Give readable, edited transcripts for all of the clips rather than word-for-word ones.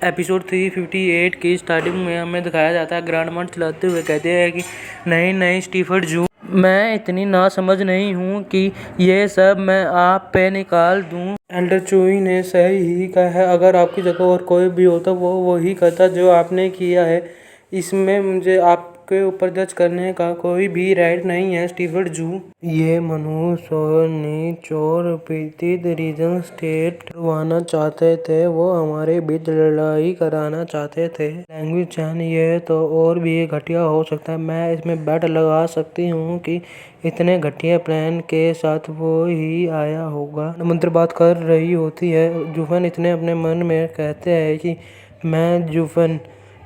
Episode 358 की starting में हमें दिखाया जाता है ग्रैंडमॉम चिल्लाते हुए कहते हैं कि नहीं स्टीफन जू, मैं इतनी नासमझ नहीं हूँ कि ये सब मैं आप पे निकाल दूँ। एल्डर चुई ने सही ही कहा है, अगर आपकी जगह और कोई भी होता वो वही करता जो आपने किया है। इसमें मुझे आपके ऊपर जज करने का कोई भी राइट नहीं है स्टीफन जू। ये मनुष्य चोर पीड़ित रीजन स्टेट करवाना चाहते थे, वो हमारे बीच लड़ाई कराना चाहते थे। लैंग्वेज चैन ये तो और भी घटिया हो सकता है। मैं इसमें बेट लगा सकती हूँ कि इतने घटिया प्लान के साथ वो ही आया होगा। मंत्र बात कर रही होती है। जूफन इतने अपने मन में कहते हैं कि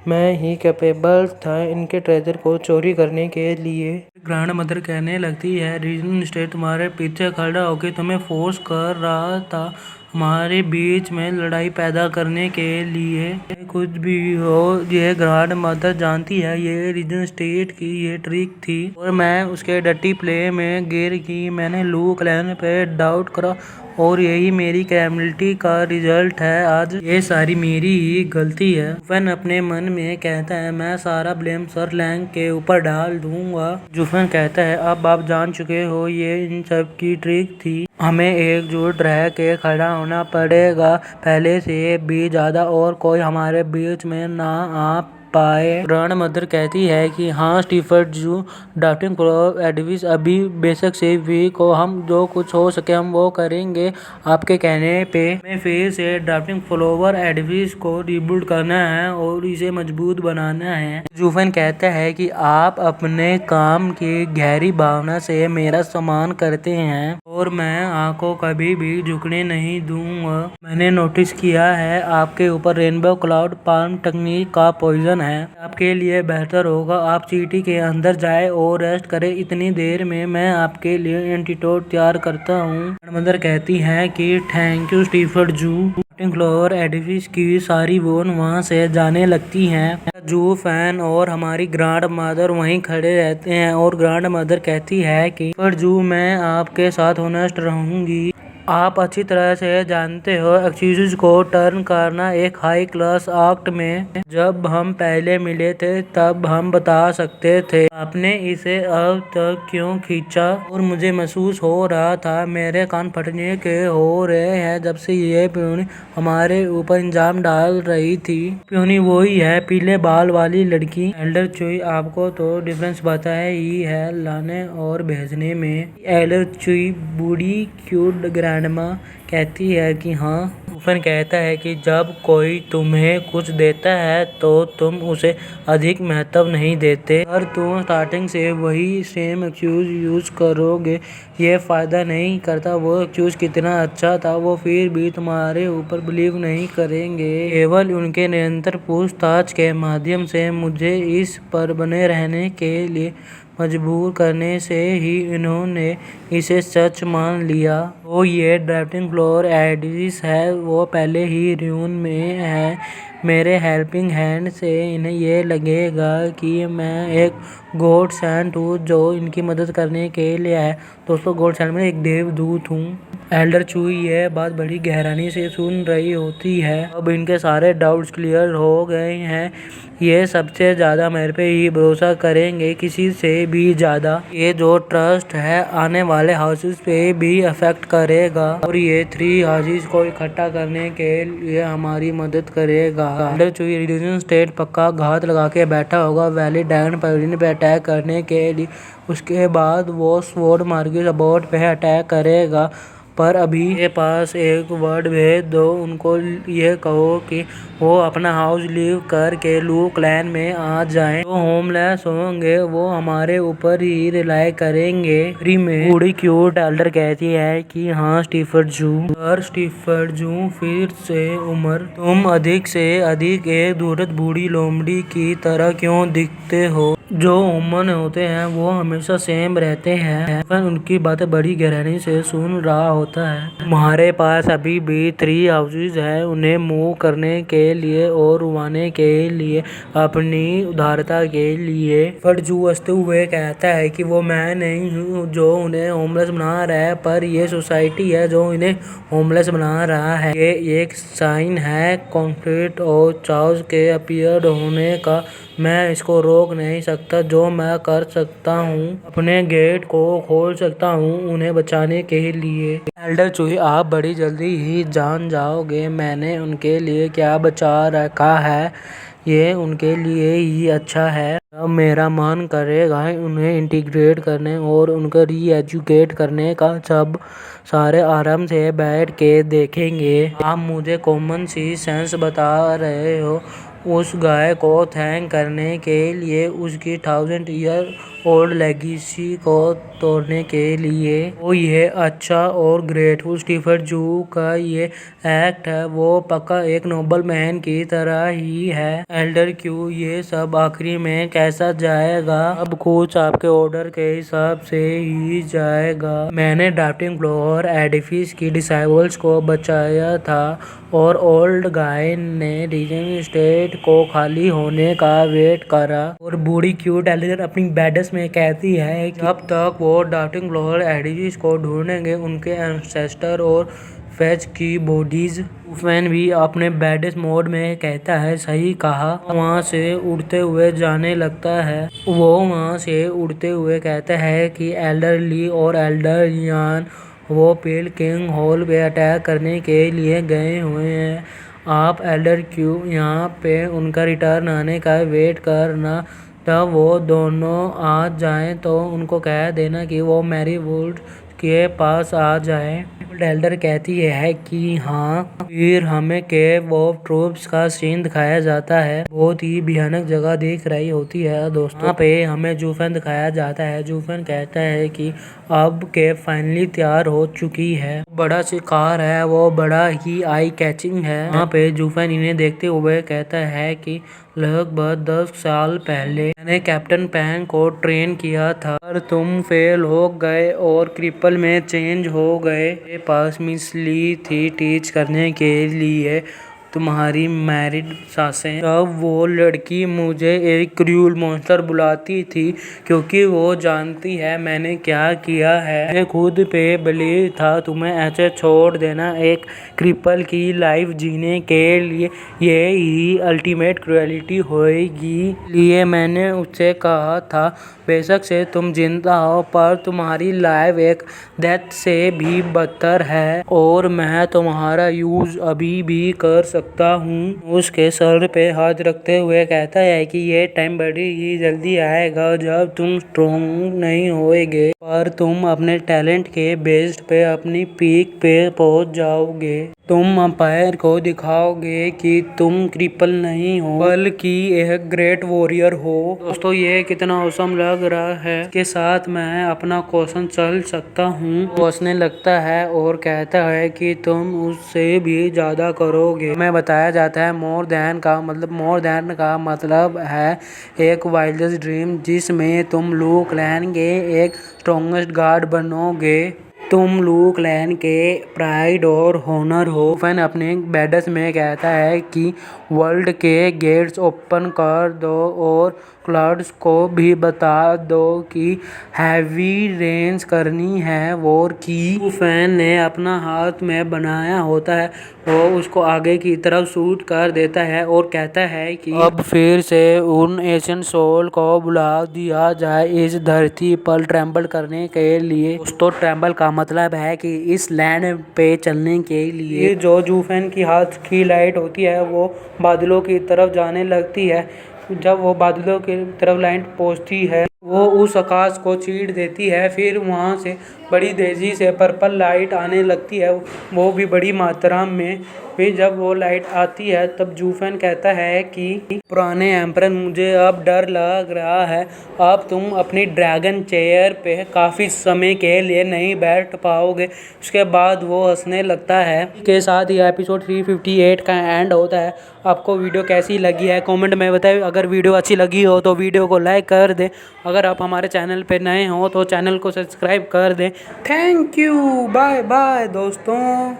मैं ही कैपेबल था इनके ट्रेजर को चोरी करने के लिए। ग्रैंड मदर कहने लगती है, रीजन स्टेट तुम्हारे पीछे खड़ा होकर तुम्हें फोर्स कर रहा था हमारे बीच में लड़ाई पैदा करने के लिए। कुछ भी हो, ये ग्रैंड मदर जानती है ये रीजन स्टेट की ये ट्रिक थी और मैं उसके डर्टी प्ले में गिर गई। मैंने लू क्लैन पे डाउट करा और यही मेरी क्रिमिनलिटी का रिजल्ट है। आज ये सारी मेरी ही गलती है। जूफन अपने मन में कहता है, मैं सारा ब्लेम सर लैंग के ऊपर डाल दूंगा। जूफन कहता है, अब आप जान चुके हो ये इन सब की ट्रिक थी। हमें एकजुट रह के खड़ा होना पड़ेगा पहले से भी ज्यादा, और कोई हमारे बीच में ना आ पाए। ग्रैंड मदर कहती है कि हाँ स्टीफन जू, ड्राफ्टिंग फ्लोर एडवाइस अभी बेशक से वीक हो, हम जो कुछ हो सके हम वो करेंगे आपके कहने पे। हमें फिर से ड्राफ्टिंग फ्लोवर एडवाइस को रिबूट करना है और इसे मजबूत बनाना है। जूफन कहता है कि आप अपने काम की गहरी भावना से मेरा सम्मान करते हैं और मैं आपको कभी भी झुकने नहीं दूंगा। मैंने नोटिस किया है आपके ऊपर रेनबो क्लाउड पाल्म टेक्निक का पॉइजन है। आपके लिए बेहतर होगा आप चीटी के अंदर जाए और रेस्ट करें। इतनी देर में मैं आपके लिए एंटीडोट तैयार करता हूँ। मदर कहती है कि थैंक यू स्टीफन जू। फ्लोर एडवाइस की सारी वोन वहाँ से जाने लगती हैं। जू फैन और हमारी ग्रैंड मदर वहीं खड़े रहते हैं और ग्रैंड मदर कहती है कि पर जू, मैं आपके साथ ऑनेस्ट रहूंगी। आप अच्छी तरह से जानते हो एक्सक्यूज को टर्न करना एक हाई क्लास एक्ट में। जब हम पहले मिले थे तब हम बता सकते थे आपने इसे अब तक क्यों खींचा, और मुझे महसूस हो रहा था मेरे कान फटने के हो रहे हैं जब से ये प्यूनी हमारे ऊपर इंजाम डाल रही थी। प्यूनी वही है, पीले बाल वाली लड़की। एल्डर चुई आपको तो डिफरेंस बताया ही है लाने और भेजने में। एल्डर चुई बूढ़ी क्यूट ग्रैंडमा कहती है कि हाँ। जूफन कहता है कि जब कोई तुम्हें कुछ देता है तो तुम उसे अधिक महत्व नहीं देते। अगर तुम स्टार्टिंग से वही सेम एक्सक्यूज यूज करोगे ये फायदा नहीं करता। वो एक्सक्यूज कितना अच्छा था वो फिर भी तुम्हारे ऊपर बिलीव नहीं करेंगे। केवल उनके निरंतर पूछताछ के माध्यम से मुझे इस पर बने रहने के लिए मजबूर करने से ही इन्होंने इसे सच मान लिया। वो ये ड्राफ्टिंग फ्लोर एडवाइस है वो पहले ही र्यून में है। मेरे हेल्पिंग हैंड से इन्हें ये लगेगा कि मैं एक गॉड सेंट हूँ जो इनकी मदद करने के लिए है। दोस्तों, गॉड सेंट में एक देवदूत हूँ। एल्डर चुई ये बात बड़ी गहराई से सुन रही होती है। अब इनके सारे डाउट्स क्लियर हो गए हैं। ये सबसे ज़्यादा मेरे पे ही भरोसा करेंगे, किसी से भी ज़्यादा। ये जो ट्रस्ट है आने वाले हाउसेस पे भी अफेक्ट करेगा और ये 3 हाउसेस को इकट्ठा करने के लिए हमारी मदद करेगा। एल्डर चुई रीजन स्टेट पक्का घात लगा के बैठा होगा वैली ड्रैगन पैवेलियन पे अटैक करने के लिए। उसके बाद वो स्वॉर्ड मार्गिस अबॉट पे अटैक करेगा। पर अभी के पास एक वर्ड भेज दो उनको, ये कहो कि वो अपना हाउस लीव करके लू क्लैन में आ जाएं। जो होमलेस होंगे वो हमारे ऊपर ही रिलाई करेंगे फ्री में। बूढ़ी क्यूट एल्डर कहती है कि हाँ स्टीफन जू। स्टीफन जू फिर से उम्र, तुम अधिक से अधिक एक दूरत बूढ़ी लोमड़ी की तरह क्यों दिखते हो। जो उम्र होते हैं वो हमेशा सेम रहते हैं। उनकी बातें बड़ी गहराई से सुन रहा होता है। तुम्हारे पास अभी भी 3 हाउसेज है, उन्हें मूव करने के लिए और रुवाने के लिए, अपनी उदारता के लिए। फटजू हंसते हुए कहता है कि वो मैं नहीं हूँ जो उन्हें होमलेस बना रहा है, पर ये सोसाइटी है जो इन्हें होमलेस बना रहा है। ये एक साइन है कॉन्फ्लिक्ट और चार्ज के अपीयर होने का। मैं इसको रोक नहीं सकता। जो मैं कर सकता हूँ, अपने गेट को खोल सकता हूँ उन्हें बचाने के लिए। एल्डर चूही, आप बड़ी जल्दी ही जान जाओगे मैंने उनके लिए क्या बचा रखा है। ये उनके लिए ही अच्छा है। अब मेरा मन करेगा उन्हें इंटीग्रेट करने और उनको री-एजुकेट करने का। सब सारे आराम से बैठ के देखेंगे। आप मुझे कॉमन सी सेंस बता रहे हो उस गाय को थैंक करने के लिए, उसकी 1000 ईयर ओल्ड लेगेसी को तोड़ने के लिए। वो ये अच्छा और ग्रेटफुल स्टीफन जू का ये एक्ट है, वो पक्का एक नोबल मैन की तरह ही है। एल्डर क्यू, ये सब आखिरी में कैसा जाएगा? अब कुछ आपके ऑर्डर के हिसाब से ही जाएगा। मैंने ड्राफ्टिंग फ्लोर एडिफिस की डिसाइबल्स को बचाया था और ओल्ड गाय ने रीजन स्टेट को खाली होने का वेट करा। और बूढ़ी क्यूट एल्डर अपनी बैडस में कहती है कि जब तक वो ड्राफ्टिंग फ्लोर एडिफिस को ढूंढेंगे उनके एंसेस्टर और फेच की बॉडीज। वूफेन भी अपने बैडेस्ट मोड में कहता है, सही कहा। वहाँ से उड़ते हुए जाने लगता है। वो वहाँ से उड़ते हुए कहता है कि एल्डर ली और एल्डर यान वो पेल किंग हॉल पे अटैक करने के लिए गए हुए हैं। आप एल्डर क्यू यहाँ पे उनका रिटर्न आने का वेट करना। तब वो दोनों आ जाएं तो उनको कह देना कि वो मैरीवुड के पास आ जाए। एल्डर कहती है कि हाँ। फिर हमें केव ऑफ ट्रूप्स का सीन दिखाया जाता है। बहुत ही भयानक जगह दिख रही होती है दोस्तों। यहाँ पे हमें जूफन दिखाया जाता है। जूफन कहता है कि अब केव फाइनली तैयार हो चुकी है। बड़ा शिकार है, वो बड़ा ही आई कैचिंग है। यहाँ पे जूफन इन्हें देखते हुए कहता है कि लगभग 10 साल पहले मैंने कैप्टन पैंग को ट्रेन किया था, पर तुम फेल हो गए और क्रिपल में चेंज हो गए। मेरे पास मिस ली थी टीच करने के लिए तुम्हारी मैरिड सासें। तब वो लड़की मुझे एक क्रूअल मॉन्स्टर बुलाती थी क्योंकि वो जानती है मैंने क्या किया है। मैं खुद पे बिलीव था तुम्हें ऐसे छोड़ देना एक क्रिपल की लाइफ जीने के लिए ये ही अल्टीमेट क्रूएलिटी होएगी। लिए मैंने उससे कहा था बेशक से तुम जिंदा हो पर तुम्हारी लाइफ एक डेथ से भी बदतर है और मैं तुम्हारा यूज अभी भी कर सकता हूँ। उसके सर पे हाथ रखते हुए कहता है कि ये टाइम बड़ी ही जल्दी आएगा जब तुम स्ट्रॉन्ग नहीं होएगे, पर तुम अपने टैलेंट के बेस पे अपनी पीक पे पहुंच जाओगे। तुम अंपायर को दिखाओगे कि तुम क्रिपल नहीं हो बल्कि एक ग्रेट वॉरियर हो। दोस्तों ये कितना औसम लग रहा है। इसके साथ मैं अपना क्वेश्चन चल सकता हूँ। वो हंसने लगता है और कहता है कि तुम उससे भी ज्यादा करोगे। हमें बताया जाता है मोर देन का मतलब है एक वाइल्डेस्ट ड्रीम जिसमें तुम लूक लैन के एक स्ट्रॉन्गेस्ट गार्ड बनोगे। तुम लूक लैन के प्राइड और होनर हो। फैन अपने बैडस में कहता है कि वर्ल्ड के गेट्स ओपन कर दो और क्लाउड्स को भी बता दो कि हैवी रेन्स करनी है वॉर की। फैन ने अपना हाथ में बनाया होता है, वो उसको आगे की तरफ शूट कर देता है और कहता है कि अब फिर से उन एशियन सोल को बुला दिया जाए इस धरती पर ट्रैम्बल करने के लिए। दोस्तों ट्रैम्बल का मतलब है कि इस लैंड पे चलने के लिए। जो जूफेन की हाथ की लाइट होती है वो बादलों की तरफ जाने लगती है। जब वो बादलों की तरफ लाइट पहुंचती है वो उस आकाश को चीर देती है। फिर वहां से बड़ी तेजी से पर्पल लाइट आने लगती है, वो भी बड़ी मात्रा में। फिर जब वो लाइट आती है तब जूफेन कहता है कि पुराने एम्परर मुझे अब डर लग रहा है, अब तुम अपनी ड्रैगन चेयर पे काफ़ी समय के लिए नहीं बैठ पाओगे। उसके बाद वो हंसने लगता है। के साथ ही एपिसोड 358 का एंड होता है। आपको वीडियो कैसी लगी है कमेंट में बताइए। अगर वीडियो अच्छी लगी हो तो वीडियो को लाइक कर दें। अगर आप हमारे चैनल पे नए हो तो चैनल को सब्सक्राइब कर दें। थैंक यू, बाय बाय दोस्तों।